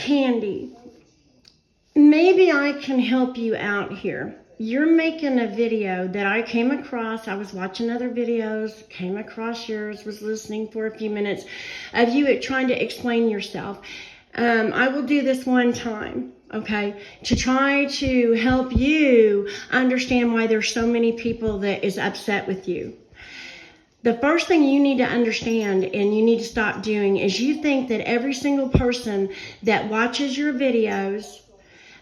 Candy, maybe I can help you out here. You're making a video that I came across. I was watching other videos, came across yours, was listening for a few minutes of you trying to explain yourself. I will do this one time, okay, to try to help you understand why there's so many people that is upset with you. The first thing you need to understand and you need to stop doing is you think that every single person that watches your videos,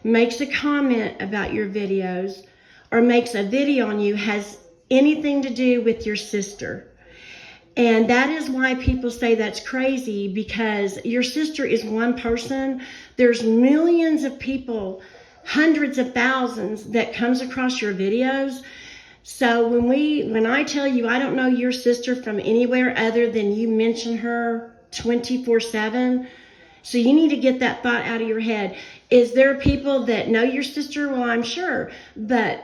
makes a comment about your videos, or makes a video on you has anything to do with your sister. And that is why people say that's crazy, because your sister is one person. There's millions of people, hundreds of thousands that comes across your videos. So when I tell you I don't know your sister from anywhere other than you mention her 24/7, so you need to get that thought out of your head. Is there people that know your sister? Well, I'm sure, but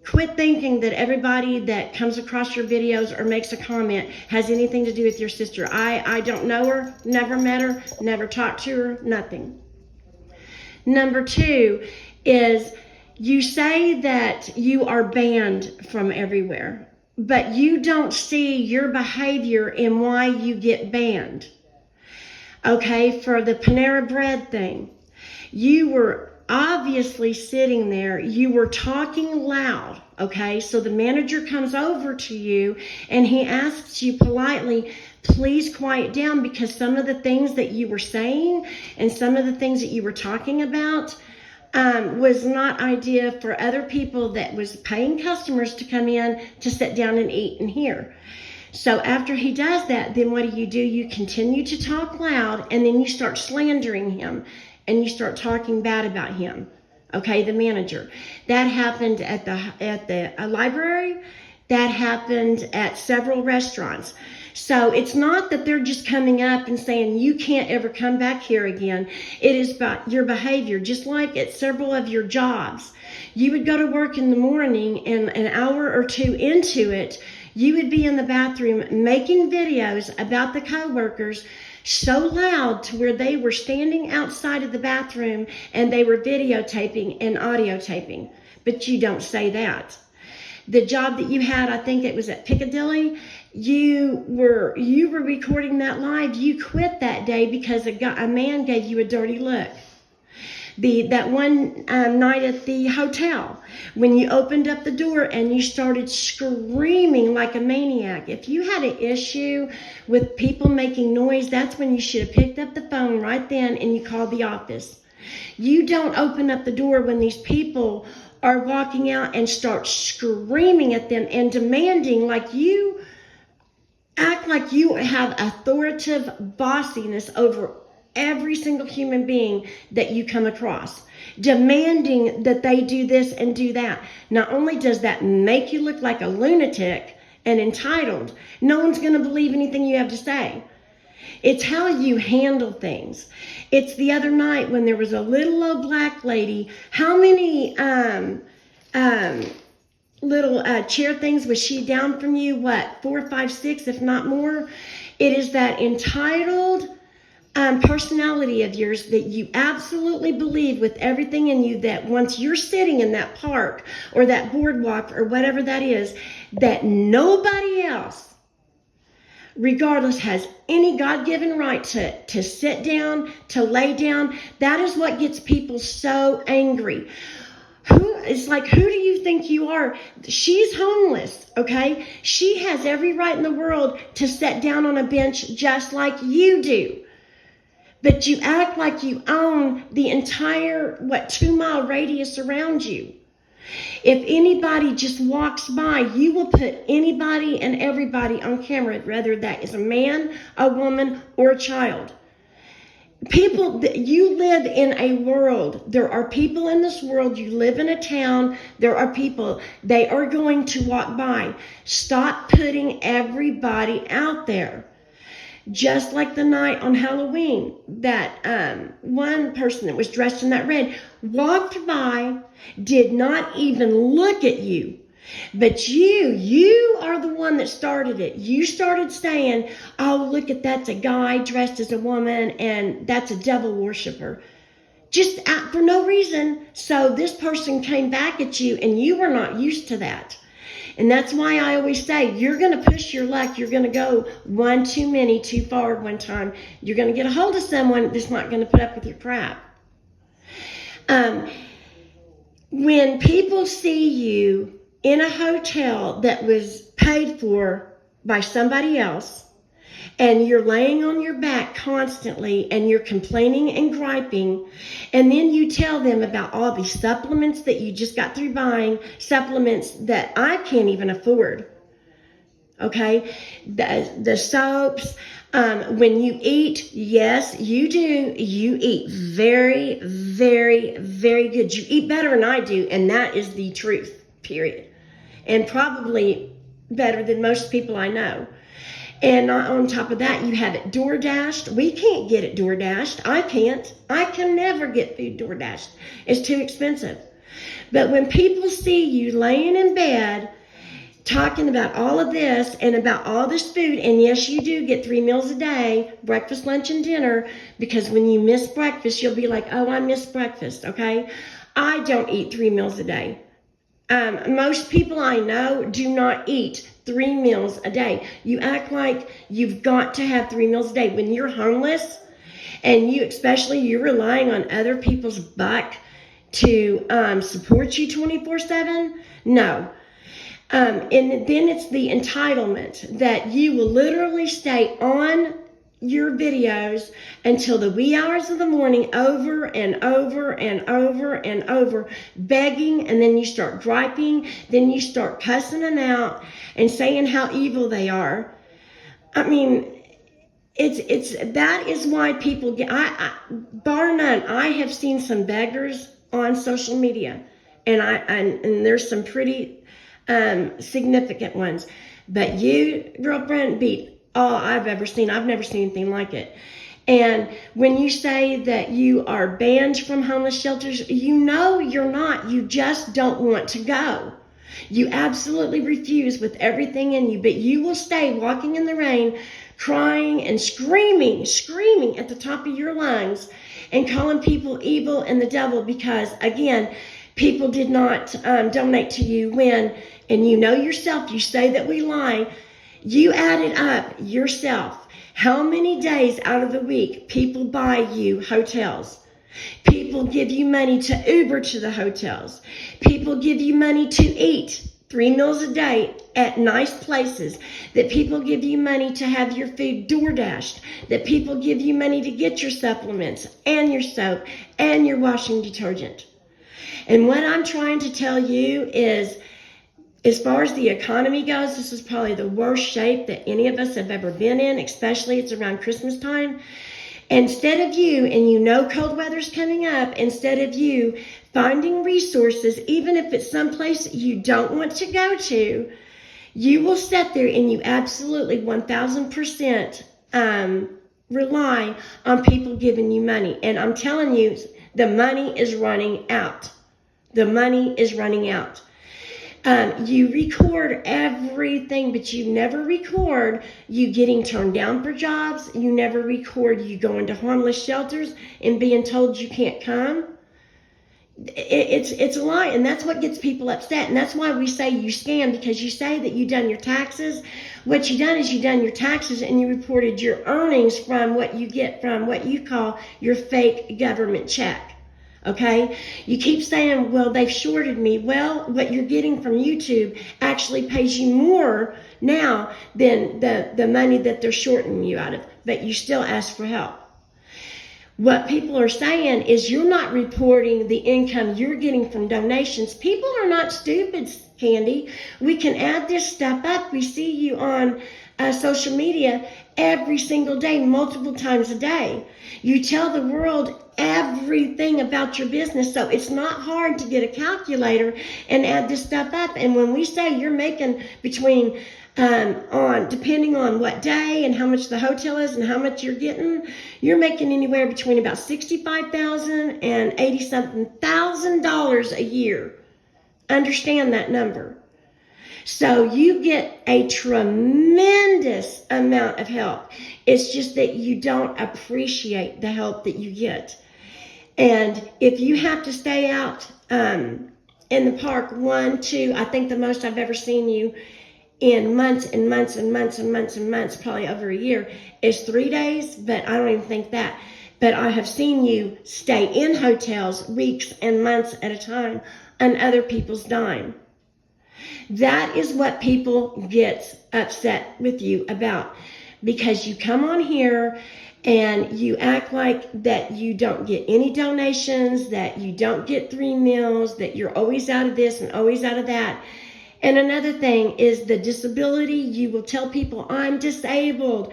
quit thinking that everybody that comes across your videos or makes a comment has anything to do with your sister. I don't know her, never met her, never talked to her, nothing. Number two is you say that you are banned from everywhere, but you don't see your behavior and why you get banned. Okay, for the Panera Bread thing, you were obviously sitting there, you were talking loud, okay? So the manager comes over to you and he asks you politely, please quiet down, because some of the things that you were saying and some of the things that you were talking about was not idea for other people that was paying customers to come in to sit down and eat and hear. So after he does that, then what do? You continue to talk loud, and then you start slandering him and you start talking bad about him. Okay, the manager. That happened at the library. That happened at several restaurants. So it's not that they're just coming up and saying you can't ever come back here again. It is about your behavior. Just like at several of your jobs, you would go to work in the morning, and an hour or two into it, you would be in the bathroom making videos about the coworkers so loud to where they were standing outside of the bathroom and they were videotaping and audio taping. But you don't say that. The job that you had, I think it was at Piccadilly, you were recording that live. You quit that day because a man gave you a dirty look. That one night at the hotel, when you opened up the door and you started screaming like a maniac. If you had an issue with people making noise, that's when you should have picked up the phone right then and you called the office. You don't open up the door when these people are walking out and start screaming at them and demanding, like you act like you have authoritative bossiness over every single human being that you come across, demanding that they do this and do that. Not only does that make you look like a lunatic and entitled, no one's going to believe anything you have to say. It's how you handle things. It's the other night when there was a little old black lady. How many little chair things was she down from you? What, 4, 5, 6, if not more? It is that entitled personality of yours that you absolutely believe with everything in you that once you're sitting in that park or that boardwalk or whatever that is, that nobody else, regardless, has any God-given right to sit down, to lay down. That is what gets people so angry. It's like, who do you think you are? She's homeless, okay? She has every right in the world to sit down on a bench just like you do. But you act like you own the entire, 2-mile radius around you. If anybody just walks by, you will put anybody and everybody on camera, whether that is a man, a woman, or a child. People, you live in a world. There are people in this world. You live in a town. There are people. They are going to walk by. Stop putting everybody out there. Just like the night on Halloween, that one person that was dressed in that red walked by, did not even look at you. But you are the one that started it. You started saying, oh, look at that's a guy dressed as a woman and that's a devil worshiper. just for no reason. So this person came back at you, and you were not used to that. And that's why I always say, you're going to push your luck. You're going to go one too many, too far one time. You're going to get a hold of someone that's not going to put up with your crap. When people see you in a hotel that was paid for by somebody else, and you're laying on your back constantly, and you're complaining and griping, and then you tell them about all these supplements that you just got through buying, supplements that I can't even afford, okay? The soaps, when you eat, yes, you do. You eat very, very, very good. You eat better than I do, and that is the truth, period. And probably better than most people I know. And on top of that, you have it DoorDashed. We can't get it DoorDashed. I can't. I can never get food DoorDashed. It's too expensive. But when people see you laying in bed talking about all of this and about all this food, and yes, you do get 3 meals a day, breakfast, lunch, and dinner, because when you miss breakfast, you'll be like, oh, I missed breakfast, okay? I don't eat 3 meals a day. Most people I know do not eat 3 meals a day. You act like you've got to have 3 meals a day. When you're homeless, and you're relying on other people's buck to support you 24/7, no. And then it's the entitlement that you will literally stay on your videos until the wee hours of the morning, over and over and over and over, begging, and then you start griping, then you start cussing them out and saying how evil they are. I mean, that is why people get, bar none, I have seen some beggars on social media, and there's some pretty significant ones, but you, girlfriend, beat all I've ever seen. I've never seen anything like it. And when you say that you are banned from homeless shelters, you know you're not. You just don't want to go. You absolutely refuse with everything in you, but you will stay walking in the rain, crying and screaming at the top of your lungs, and calling people evil and the devil because, again, people did not donate to you when, and you know yourself, you say that we lie. You added up yourself how many days out of the week people buy you hotels. People give you money to Uber to the hotels. People give you money to eat 3 meals a day at nice places. That people give you money to have your food DoorDashed. That people give you money to get your supplements and your soap and your washing detergent. And what I'm trying to tell you is, as far as the economy goes, this is probably the worst shape that any of us have ever been in, especially it's around Christmas time. Instead of you, and you know cold weather's coming up, instead of you finding resources, even if it's someplace you don't want to go to, you will sit there and you absolutely 1000% rely on people giving you money. And I'm telling you, the money is running out. The money is running out. You record everything, but you never record you getting turned down for jobs. You never record you going to homeless shelters and being told you can't come. It's a lie, and that's what gets people upset. And that's why we say you scam, because you say that you done your taxes. What you done is you done your taxes and you reported your earnings from what you get from what you call your fake government check. Okay, you keep saying, well, they've shorted me. Well, what you're getting from YouTube actually pays you more now than the money that they're shorting you out of, but you still ask for help. What people are saying is you're not reporting the income you're getting from donations. People are not stupid, Candy. We can add this stuff up. We see you on social media every single day, multiple times a day. You tell the world everything about your business, so it's not hard to get a calculator and add this stuff up. And when we say you're making between depending on what day and how much the hotel is and how much you're getting, you're making anywhere between about $65,000 and $80-something thousand a year. Understand that number. So you get a tremendous amount of help. It's just that you don't appreciate the help that you get. And if you have to stay out in the park 1, 2, I think the most I've ever seen you in months and months and months and months and months, probably over a year, is 3 days, but I don't even think that. But I have seen you stay in hotels weeks and months at a time on other people's dime. That is what people get upset with you about, because you come on here and you act like that you don't get any donations, that you don't get 3 meals, that you're always out of this and always out of that. And another thing is the disability. You will tell people, I'm disabled.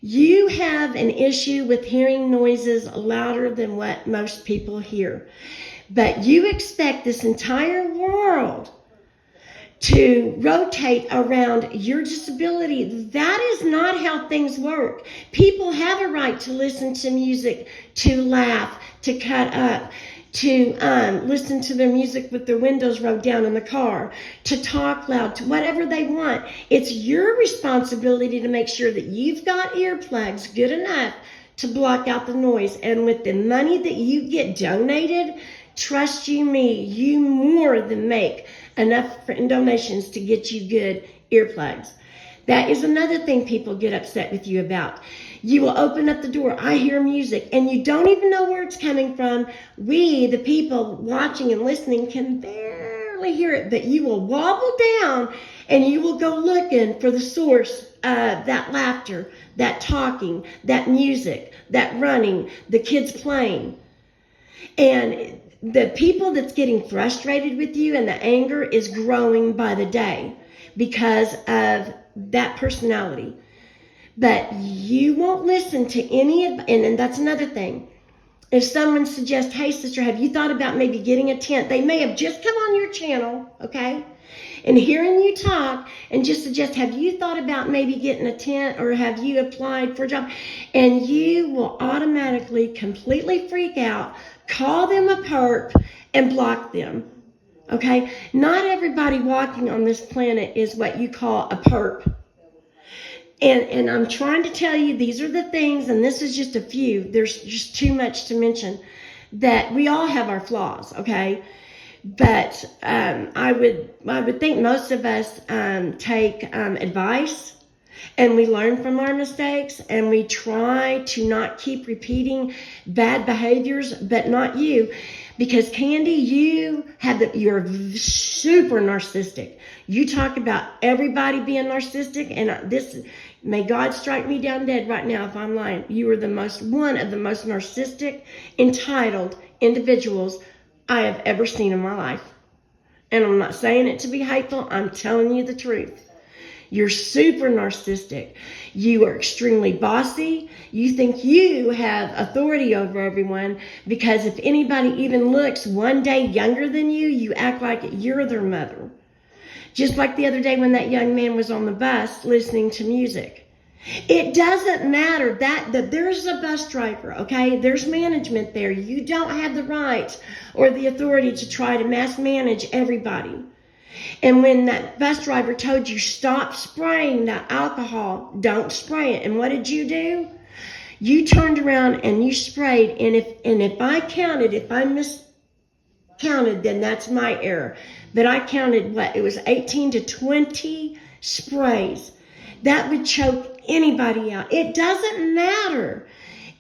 You have an issue with hearing noises louder than what most people hear. But you expect this entire world to rotate around your disability. That is not how things work. People have a right to listen to music, to laugh, to cut up, to listen to their music with their windows rolled down in the car, to talk loud, to whatever they want. It's your responsibility to make sure that you've got earplugs good enough to block out the noise. And with the money that you get donated, trust you me, you more than make enough in donations to get you good earplugs. That is another thing people get upset with you about. You will open up the door, I hear music, and you don't even know where it's coming from. We, the people watching and listening, can barely hear it, but you will wobble down and you will go looking for the source of that laughter, that talking, that music, that running, the kids playing. And the people that's getting frustrated with you and the anger is growing by the day because of that personality. But you won't listen to any of, and that's another thing. If someone suggests, hey sister, have you thought about maybe getting a tent? They may have just come on your channel, okay? And hearing you talk and just suggest, have you thought about maybe getting a tent, or have you applied for a job? And you will automatically completely freak out, call them a perp, and block them, okay? Not everybody walking on this planet is what you call a perp. And I'm trying to tell you, these are the things, and this is just a few. There's just too much to mention, that we all have our flaws, okay? But I would think most of us take advice, and we learn from our mistakes, and we try to not keep repeating bad behaviors, but not you. Because Candy, you're super narcissistic. You talk about everybody being narcissistic, and may God strike me down dead right now if I'm lying. You are one of the most narcissistic, entitled individuals I have ever seen in my life. And I'm not saying it to be hateful. I'm telling you the truth. You're super narcissistic. You are extremely bossy. You think you have authority over everyone, because if anybody even looks one day younger than you, you act like you're their mother. Just like the other day when that young man was on the bus listening to music. It doesn't matter that there's a bus driver, okay? There's management there. You don't have the right or the authority to try to mass manage everybody. And when that bus driver told you, stop spraying that alcohol, don't spray it. And what did you do? You turned around and you sprayed. And if I miscounted, then that's my error. But I counted it was 18 to 20 sprays. That would choke anybody out. It doesn't matter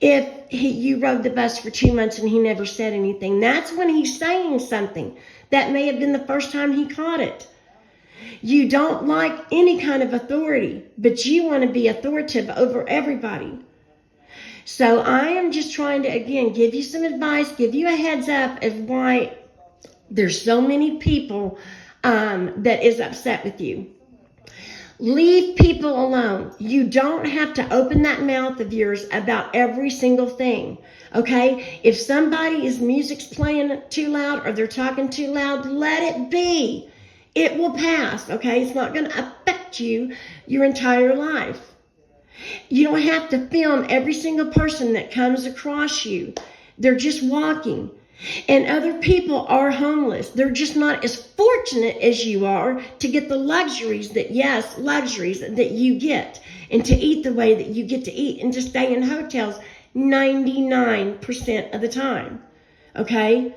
if you rode the bus for 2 months and he never said anything. That's when he's saying something. That may have been the first time he caught it. You don't like any kind of authority, but you want to be authoritative over everybody. So I am just trying to, again, give you some advice, give you a heads up of why there's so many people that is upset with you. Leave people alone. You don't have to open that mouth of yours about every single thing, okay? If somebody's music's playing too loud or they're talking too loud, let it be. It will pass, okay? It's not going to affect you your entire life. You don't have to film every single person that comes across you. They're just walking. And other people are homeless. They're just not as fortunate as you are to get the luxuries that you get, and to eat the way that you get to eat, and to stay in hotels. 99% of the time. Okay?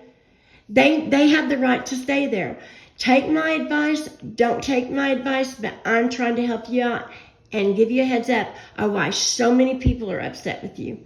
They have the right to stay there. Take my advice, don't take my advice, but I'm trying to help you out and give you a heads up of why so many people are upset with you.